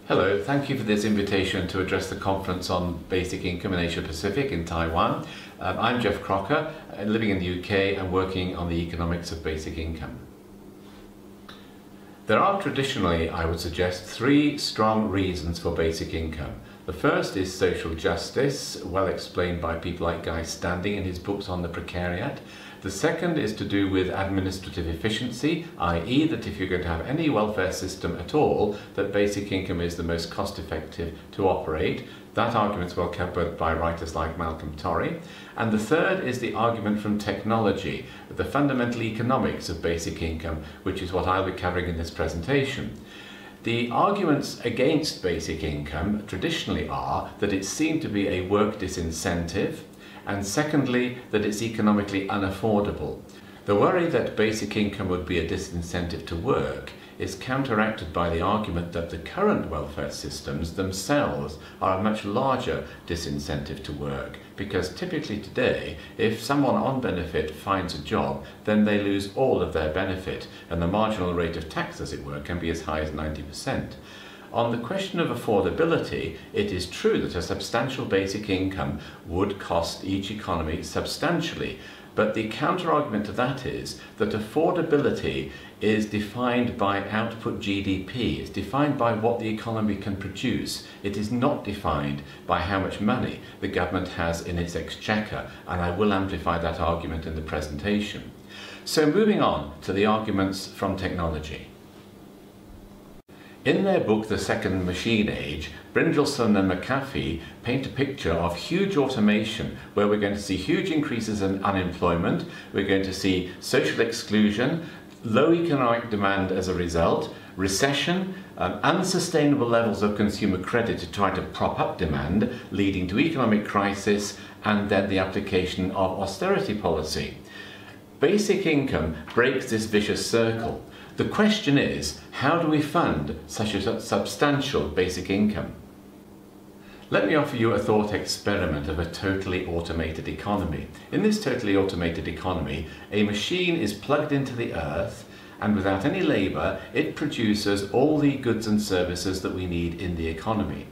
Hello, thank you for this invitation to address the conference on basic income in Asia Pacific in Taiwan. I'm Geoff Crocker, living in the UK and working on the economics of basic income. There are traditionally, I would suggest, three strong reasons for basic income. The first is social justice, well explained by people like Guy Standing in his books on the precariat. The second is to do with administrative efficiency, i.e. that if you're going to have any welfare system at all, that basic income is the most cost-effective to operate. That argument is well covered by writers like Malcolm Torrey. And the third is the argument from technology, the fundamental economics of basic income, which is what I'll be covering in this presentation. The arguments against basic income traditionally are that it's seen to be a work disincentive, and secondly, that it's economically unaffordable. The worry that basic income would be a disincentive to work is counteracted by the argument that the current welfare systems themselves are a much larger disincentive to work, because typically today, if someone on benefit finds a job, then they lose all of their benefit, and the marginal rate of tax, as it were, can be as high as 90%. On the question of affordability, it is true that a substantial basic income would cost each economy substantially, but the counter-argument to that is that affordability is defined by output GDP. It's defined by what the economy can produce. It is not defined by how much money the government has in its exchequer, and I will amplify that argument in the presentation. So moving on to the arguments from technology. In their book, The Second Machine Age, Brynjolfsson and McAfee paint a picture of huge automation where we're going to see huge increases in unemployment, we're going to see social exclusion, low economic demand as a result, recession, unsustainable levels of consumer credit to try to prop up demand, leading to economic crisis, and then the application of austerity policy. Basic income breaks this vicious circle. The question is, how do we fund such a substantial basic income? Let me offer you a thought experiment of a totally automated economy. In this totally automated economy, a machine is plugged into the earth, and without any labour, it produces all the goods and services that we need in the economy.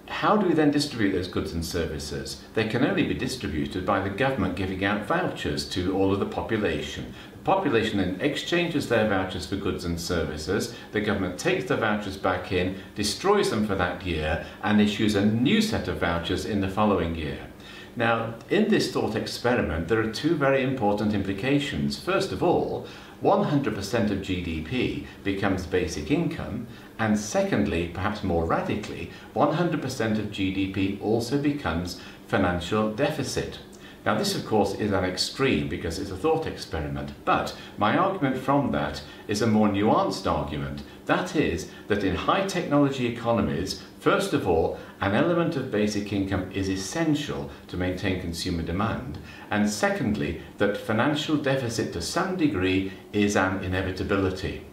How do we then distribute those goods and services? They can only be distributed by the government giving out vouchers to all of the population. The population then exchanges their vouchers for goods and services. The government takes the vouchers back in, destroys them for that year, and issues a new set of vouchers in the following year. Now, in this thought experiment, there are two very important implications. First of all, 100% of GDP becomes basic income, and secondly, perhaps more radically, 100% of GDP also becomes financial deficit. Now this of course is an extreme because it's a thought experiment, but my argument from that is a more nuanced argument. That is that in high technology economies, first of all, an element of basic income is essential to maintain consumer demand, and secondly, that financial deficit to some degree is an inevitability.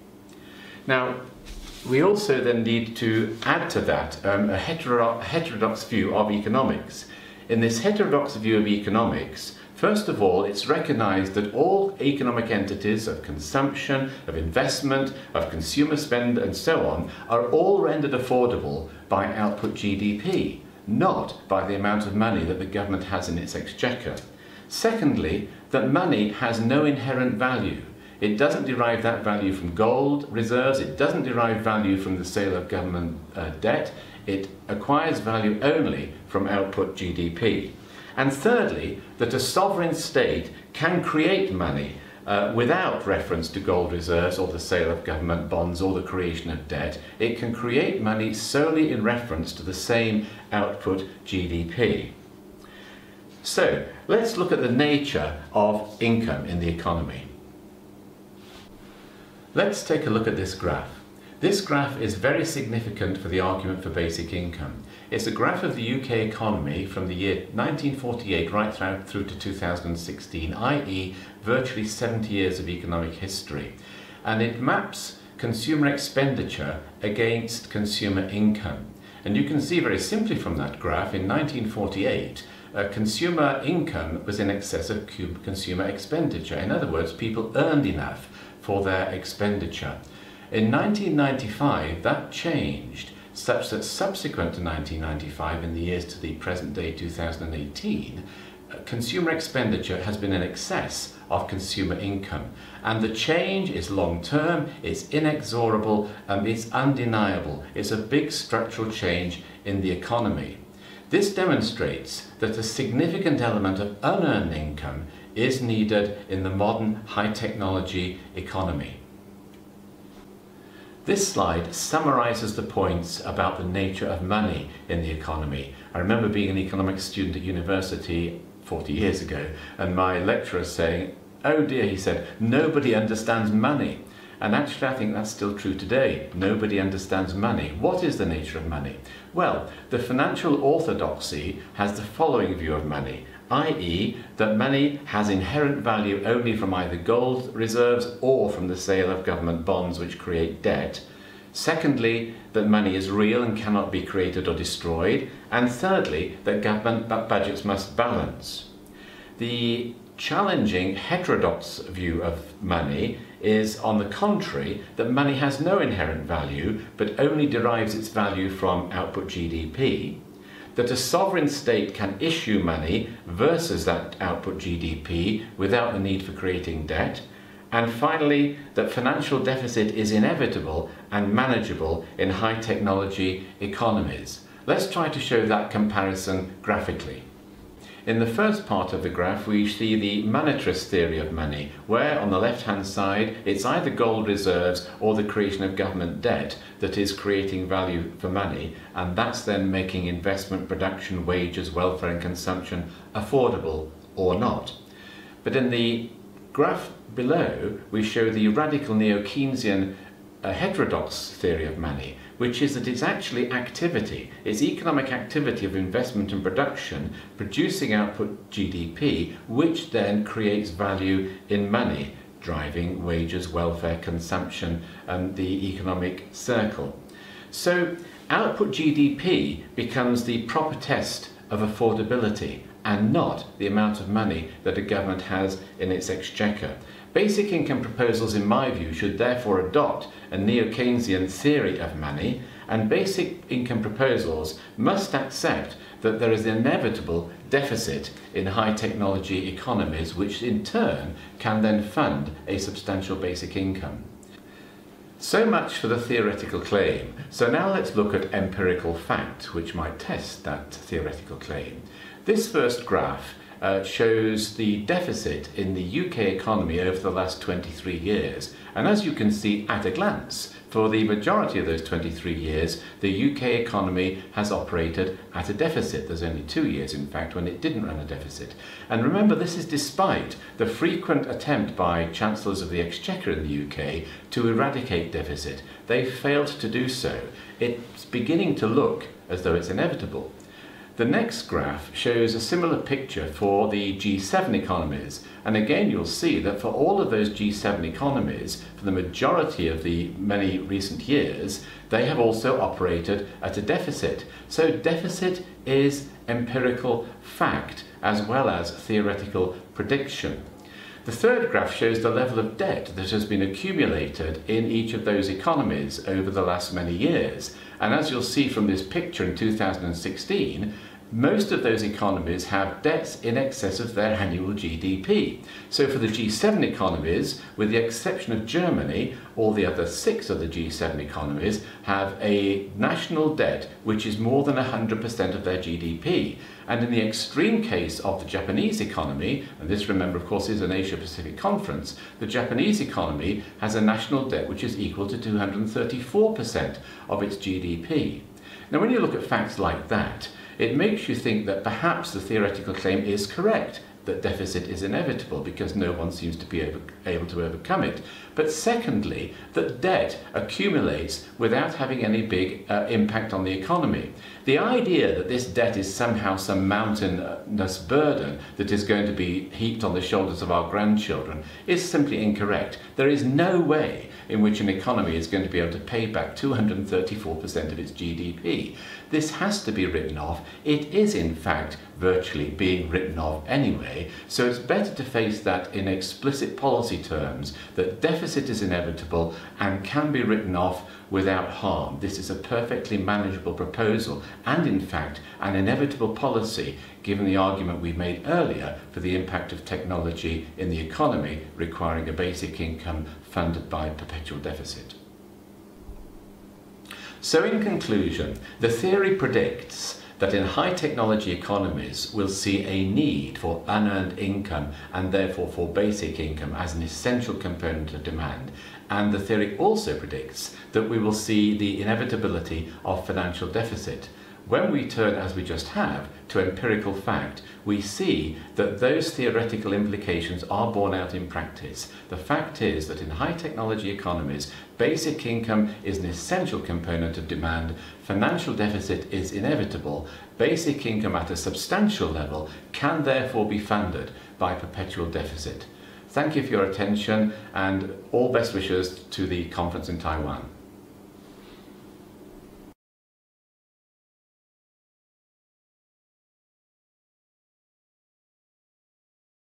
Now, we also then need to add to that a heterodox view of economics. In this heterodox view of economics, first of all, it's recognized that all economic entities of consumption, of investment, of consumer spend and so on are all rendered affordable by output GDP, not by the amount of money that the government has in its exchequer. Secondly, that money has no inherent value. It doesn't derive that value from gold reserves, it doesn't derive value from the sale of government debt, it acquires value only from output GDP. And thirdly, that a sovereign state can create money without reference to gold reserves or the sale of government bonds or the creation of debt. It can create money solely in reference to the same output GDP. So, let's look at the nature of income in the economy. Let's take a look at this graph. This graph is very significant for the argument for basic income. It's a graph of the UK economy from the year 1948 right through to 2016, i.e. virtually 70 years of economic history. And it maps consumer expenditure against consumer income. And you can see very simply from that graph, in 1948, consumer income was in excess of consumer expenditure. In other words, people earned enough for their expenditure. In 1995, that changed, such that subsequent to 1995, in the years to the present day 2018, consumer expenditure has been in excess of consumer income. And the change is long-term, it's inexorable, it's undeniable. It's a big structural change in the economy. This demonstrates that a significant element of unearned income is needed in the modern high-technology economy. This slide summarizes the points about the nature of money in the economy. I remember being an economics student at university 40 years ago, and my lecturer saying, "Oh dear," he said, "nobody understands money." And actually I think that's still true today. Nobody understands money. What is the nature of money? Well, the financial orthodoxy has the following view of money, i.e. that money has inherent value only from either gold reserves or from the sale of government bonds which create debt. Secondly, that money is real and cannot be created or destroyed. And thirdly, that government budgets must balance. The challenging heterodox view of money is, on the contrary, that money has no inherent value but only derives its value from output GDP, that a sovereign state can issue money versus that output GDP without the need for creating debt, and finally, that financial deficit is inevitable and manageable in high technology economies. Let's try to show that comparison graphically. In the first part of the graph, we see the monetarist theory of money, where on the left-hand side, it's either gold reserves or the creation of government debt that is creating value for money, and that's then making investment, production, wages, welfare and consumption affordable or not. But in the graph below, we show the radical neo-Keynesian heterodox theory of money, which is that it's actually activity, it's economic activity of investment and production producing output GDP, which then creates value in money, driving wages, welfare, consumption, and the economic circle. So output GDP becomes the proper test of affordability and not the amount of money that a government has in its exchequer. Basic income proposals, in my view, should therefore adopt a neo-Keynesian theory of money, and basic income proposals must accept that there is an inevitable deficit in high technology economies, which in turn can then fund a substantial basic income. So much for the theoretical claim. So now let's look at empirical fact, which might test that theoretical claim. This first graph shows the deficit in the UK economy over the last 23 years. And as you can see at a glance, for the majority of those 23 years, the UK economy has operated at a deficit. There's only 2 years, in fact, when it didn't run a deficit. And remember, this is despite the frequent attempt by Chancellors of the Exchequer in the UK to eradicate deficit. They failed to do so. It's beginning to look as though it's inevitable. The next graph shows a similar picture for the G7 economies, and again you'll see that for all of those G7 economies, for the majority of the many recent years, they have also operated at a deficit. So deficit is empirical fact as well as theoretical prediction. The third graph shows the level of debt that has been accumulated in each of those economies over the last many years. And as you'll see from this picture in 2016, most of those economies have debts in excess of their annual GDP. So for the G7 economies, with the exception of Germany, all the other 6 of the G7 economies have a national debt which is more than 100% of their GDP. And in the extreme case of the Japanese economy, and this, remember, of course, is an Asia-Pacific conference, the Japanese economy has a national debt which is equal to 234% of its GDP. Now, when you look at facts like that, it makes you think that perhaps the theoretical claim is correct, that deficit is inevitable because no one seems to be able to overcome it. But secondly, that debt accumulates without having any big impact on the economy. The idea that this debt is somehow some mountainous burden that is going to be heaped on the shoulders of our grandchildren is simply incorrect. There is no way in which an economy is going to be able to pay back 234% of its GDP. This has to be written off. It is in fact virtually being written off anyway, so it's better to face that in explicit policy terms, that deficit is inevitable and can be written off without harm. This is a perfectly manageable proposal and in fact an inevitable policy given the argument we made earlier for the impact of technology in the economy requiring a basic income funded by perpetual deficit. So in conclusion, the theory predicts that in high technology economies we'll see a need for unearned income and therefore for basic income as an essential component of demand. And the theory also predicts that we will see the inevitability of financial deficit. When we turn, as we just have, to empirical fact, we see that those theoretical implications are borne out in practice. The fact is that in high technology economies, basic income is an essential component of demand, financial deficit is inevitable, basic income at a substantial level can therefore be funded by perpetual deficit. Thank you for your attention and all best wishes to the conference in Taiwan.